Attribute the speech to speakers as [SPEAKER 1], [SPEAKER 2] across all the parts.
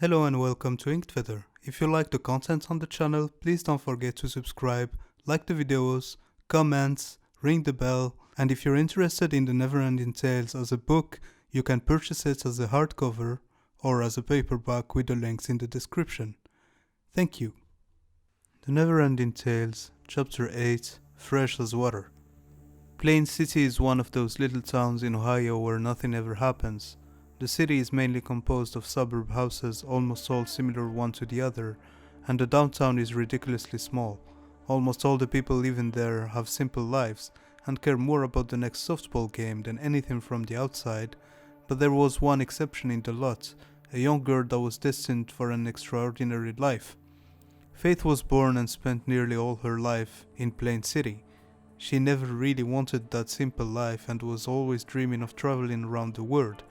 [SPEAKER 1] Hello and welcome to Inked. If you like the content on the channel, please don't forget to subscribe, like the videos, comment, ring the bell, and if you're interested in the Neverending Tales as a book, you can purchase it as a hardcover or as a paperback with the links in the description. Thank you. The Neverending Tales, Chapter 8, Fresh as Water. Plain City is one of those little towns in Ohio where nothing ever happens. The city is mainly composed of suburb houses, almost all similar one to the other, and the downtown is ridiculously small. Almost all the people living there have simple lives and care more about the next softball game than anything from the outside, but there was one exception in the lot, a young girl that was destined for an extraordinary life. Faith was born and spent nearly all her life in Plain City. She never really wanted that simple life and was always dreaming of traveling around the world.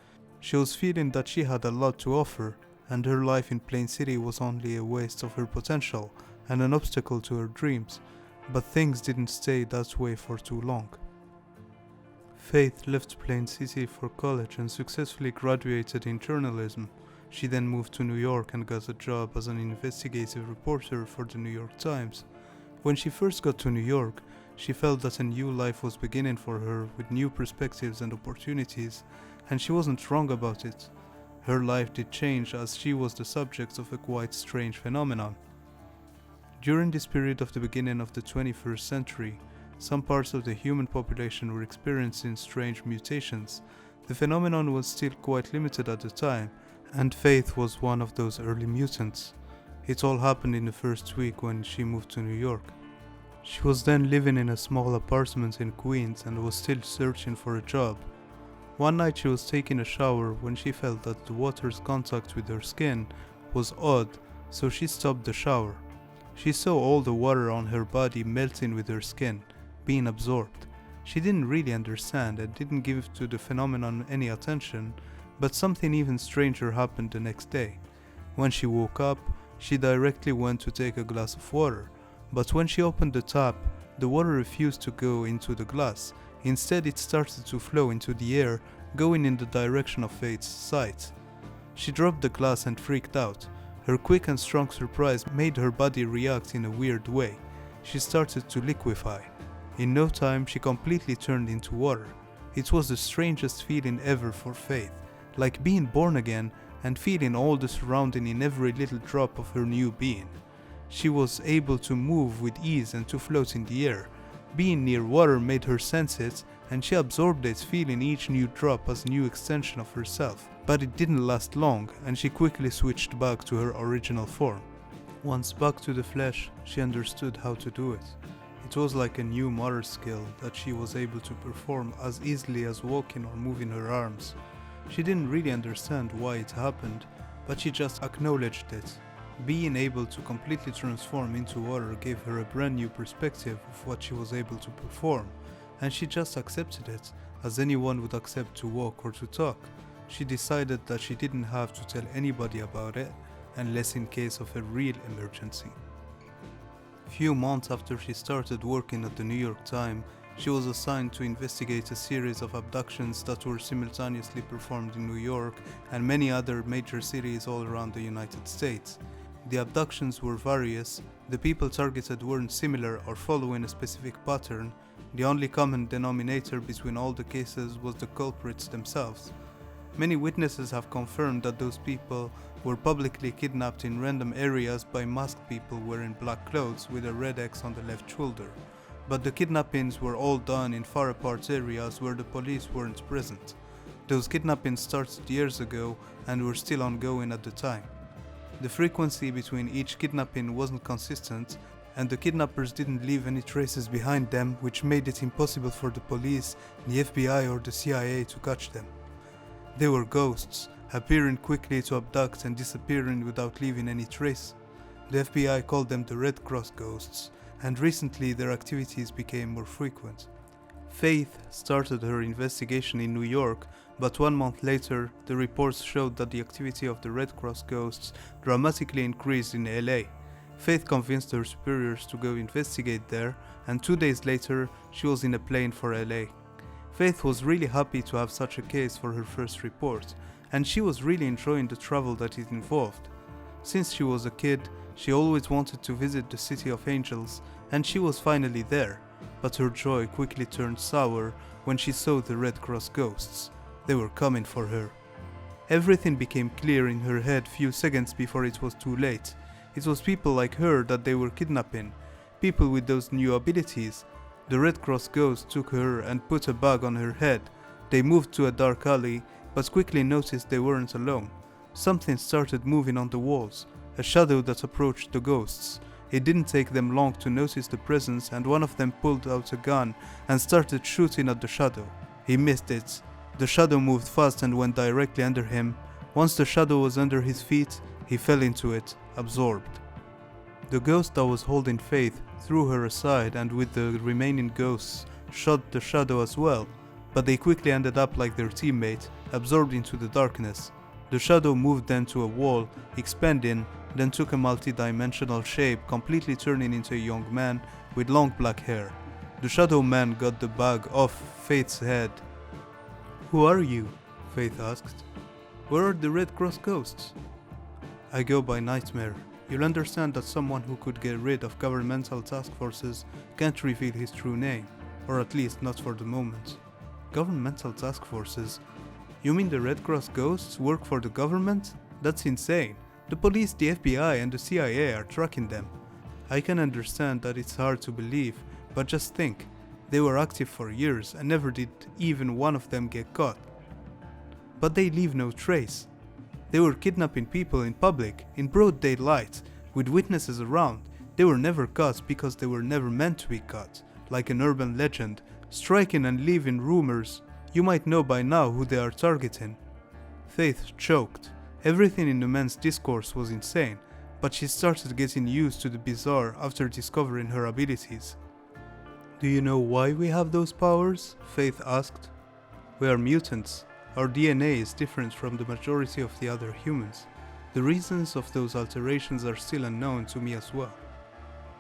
[SPEAKER 1] She was feeling that she had a lot to offer, and her life in Plain City was only a waste of her potential and an obstacle to her dreams, but things didn't stay that way for too long. Faith left Plain City for college and successfully graduated in journalism. She then moved to New York and got a job as an investigative reporter for the New York Times. When she first got to New York, she felt that a new life was beginning for her with new perspectives and opportunities, and she wasn't wrong about it. Her life did change as she was the subject of a quite strange phenomenon. During this period of the beginning of the 21st century, some parts of the human population were experiencing strange mutations. The phenomenon was still quite limited at the time, and Faith was one of those early mutants. It all happened in the first week when she moved to New York. She was then living in a small apartment in Queens and was still searching for a job. One night she was taking a shower when she felt that the water's contact with her skin was odd, so she stopped the shower. She saw all the water on her body melting with her skin, being absorbed. She didn't really understand and didn't give to the phenomenon any attention, but something even stranger happened the next day. When she woke up, she directly went to take a glass of water. But when she opened the tap, the water refused to go into the glass. Instead, it started to flow into the air, going in the direction of Faith's sight. She dropped the glass and freaked out. Her quick and strong surprise made her body react in a weird way. She started to liquefy. In no time, she completely turned into water. It was the strangest feeling ever for Faith, like being born again and feeling all the surrounding in every little drop of her new being. She was able to move with ease and to float in the air. Being near water made her sense it, and she absorbed it, feeling each new drop as a new extension of herself. But it didn't last long, and she quickly switched back to her original form. Once back to the flesh, she understood how to do it. It was like a new motor skill that she was able to perform as easily as walking or moving her arms. She didn't really understand why it happened, but she just acknowledged it. Being able to completely transform into water gave her a brand new perspective of what she was able to perform, and she just accepted it, as anyone would accept to walk or to talk. She decided that she didn't have to tell anybody about it, unless in case of a real emergency. Few months after she started working at the New York Times, she was assigned to investigate a series of abductions that were simultaneously performed in New York and many other major cities all around the United States. The abductions were various, the people targeted weren't similar or following a specific pattern. The only common denominator between all the cases was the culprits themselves. Many witnesses have confirmed that those people were publicly kidnapped in random areas by masked people wearing black clothes with a red X on the left shoulder. But the kidnappings were all done in far apart areas where the police weren't present. Those kidnappings started years ago and were still ongoing at the time. The frequency between each kidnapping wasn't consistent, and the kidnappers didn't leave any traces behind them, which made it impossible for the police, the FBI or the CIA to catch them. They were ghosts, appearing quickly to abduct and disappearing without leaving any trace. The FBI called them the Red Cross ghosts, and recently their activities became more frequent. Faith started her investigation in New York, but 1 month later, the reports showed that the activity of the Red Cross ghosts dramatically increased in LA. Faith convinced her superiors to go investigate there, and 2 days later, she was in a plane for LA. Faith was really happy to have such a case for her first report, and she was really enjoying the travel that it involved. Since she was a kid, she always wanted to visit the City of Angels, and she was finally there, but her joy quickly turned sour when she saw the Red Cross ghosts. They were coming for her. Everything became clear in her head few seconds before it was too late. It was people like her that they were kidnapping, people with those new abilities. The Red Cross ghost took her and put a bag on her head. They moved to a dark alley, but quickly noticed they weren't alone. Something started moving on the walls, a shadow that approached the ghosts. It didn't take them long to notice the presence, and one of them pulled out a gun and started shooting at the shadow. He missed it. The shadow moved fast and went directly under him. Once the shadow was under his feet, he fell into it, absorbed. The ghost that was holding Faith threw her aside and with the remaining ghosts shot the shadow as well, but they quickly ended up like their teammate, absorbed into the darkness. The shadow moved then to a wall, expanding, then took a multi-dimensional shape, completely turning into a young man with long black hair. The shadow man got the bag off Faith's head. "Who are you?" Faith asked. "Where are the Red Cross ghosts?" "I go by Nightmare. You'll understand that someone who could get rid of governmental task forces can't reveal his true name, or at least not for the moment." "Governmental task forces? You mean the Red Cross ghosts work for the government? That's insane. The police, the FBI and the CIA are tracking them. I can understand that it's hard to believe, but just think, they were active for years and never did even one of them get caught. But they leave no trace. They were kidnapping people in public, in broad daylight, with witnesses around. They were never caught because they were never meant to be caught, like an urban legend, striking and leaving rumors. You might know by now who they are targeting." Faith choked. Everything in the man's discourse was insane, but she started getting used to the bizarre after discovering her abilities. "Do you know why we have those powers?" Faith asked. "We are mutants. Our DNA is different from the majority of the other humans. The reasons of those alterations are still unknown to me as well."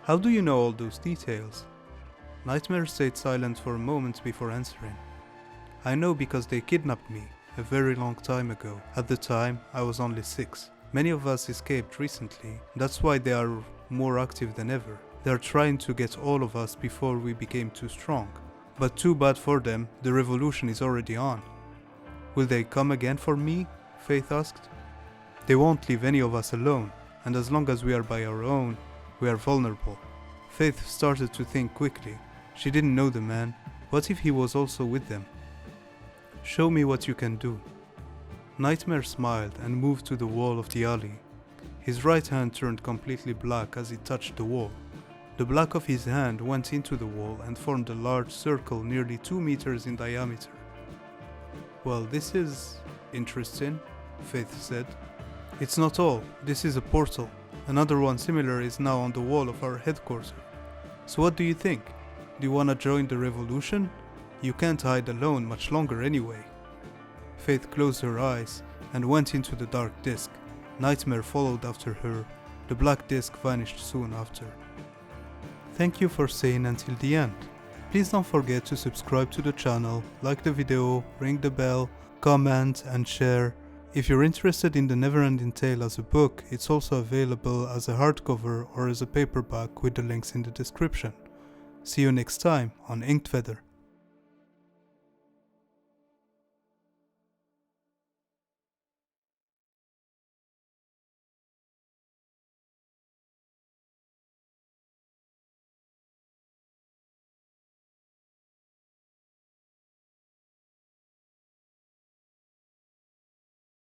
[SPEAKER 1] "How do you know all those details?" Nightmare stayed silent for a moment before answering. "I know because they kidnapped me a very long time ago. At the time, I was only 6. Many of us escaped recently. That's why they are more active than ever. They are trying to get all of us before we became too strong. But too bad for them, the revolution is already on." "Will they come again for me?" Faith asked. "They won't leave any of us alone, and as long as we are by our own, we are vulnerable." Faith started to think quickly. She didn't know the man. What if he was also with them? "Show me what you can do." Nightmare smiled and moved to the wall of the alley. His right hand turned completely black as it touched the wall. The black of his hand went into the wall and formed a large circle nearly 2 meters in diameter. "Well, this is interesting," Faith said. "It's not all. This is a portal. Another one similar is now on the wall of our headquarters. So what do you think? Do you want to join the revolution? You can't hide alone much longer anyway." Faith closed her eyes and went into the dark disk. Nightmare followed after her. The black disk vanished soon after. Thank you for staying until the end. Please don't forget to subscribe to the channel, like the video, ring the bell, comment and share. If you're interested in the Neverending Tale as a book, it's also available as a hardcover or as a paperback with the links in the description. See you next time on Inked Feather.